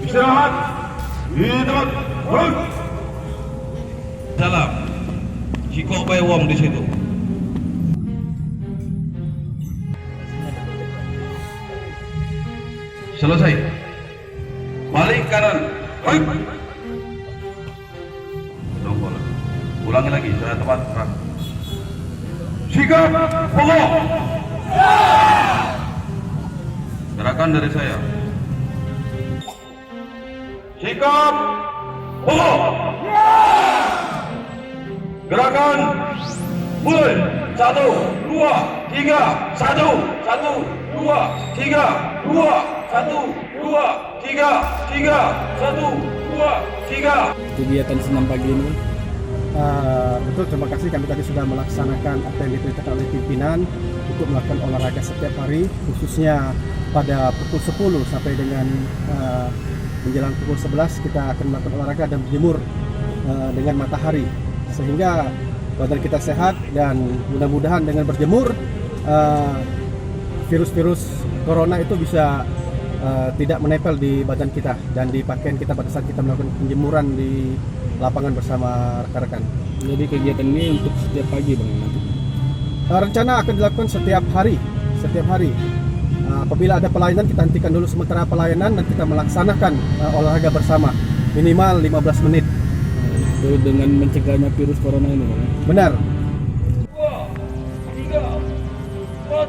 Istirahat di tempat. Dalam. Cikok bay wong di situ. Selesai. Balik kanan. Baik. Tunggu. Ulangi lagi. Saya tepat. Sikap pokok. Gerakan dari saya. Sikap pokok. Gerakan mulai. 1, 2, 3. 1, 1, 2, 3. 2, 1, 2, 3. 3, 1, 2, 3. Kegiatan senam pagi ini betul, terima kasih. Kami tadi sudah melaksanakan apa yang diperintahkan oleh pimpinan untuk melakukan olahraga setiap hari, khususnya pada pukul 10 sampai dengan menjelang pukul 11 kita akan melakukan olahraga dan berjemur dengan matahari, sehingga badan kita sehat dan mudah-mudahan dengan berjemur virus-virus corona itu bisa tidak menempel di badan kita dan di pakaian kita pada saat kita melakukan penjemuran di lapangan bersama rekan-rekan. Jadi kegiatan ini untuk setiap pagi bang nanti? Rencana akan dilakukan setiap hari. Apabila ada pelayanan kita hentikan dulu sementara pelayanan dan kita melaksanakan olahraga bersama minimal 15 menit. Itu dengan mencegahnya virus corona ini bang? Benar. 2, 3, 4,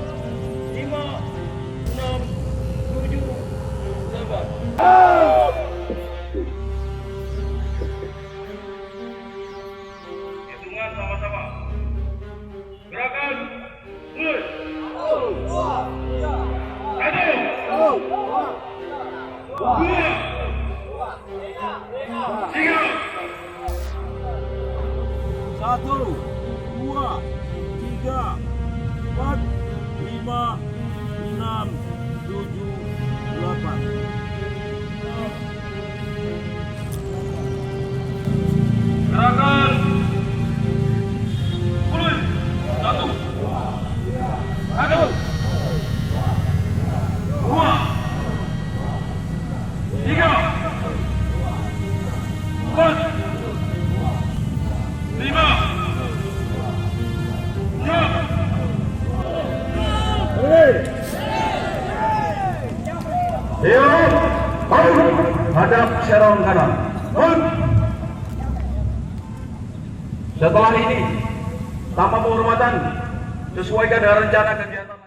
5, 6, 7, 8. Hitungan sama-sama. Gerakan mulai. 1, 2, 3, 4, 5, 6, 7, 8. Gerakan mulai. 1, 2, 3, 4, 5, 6. Hadap serong kanan. Setelah ini, tanpa penghormatan, sesuaikan dengan rencana kegiatan.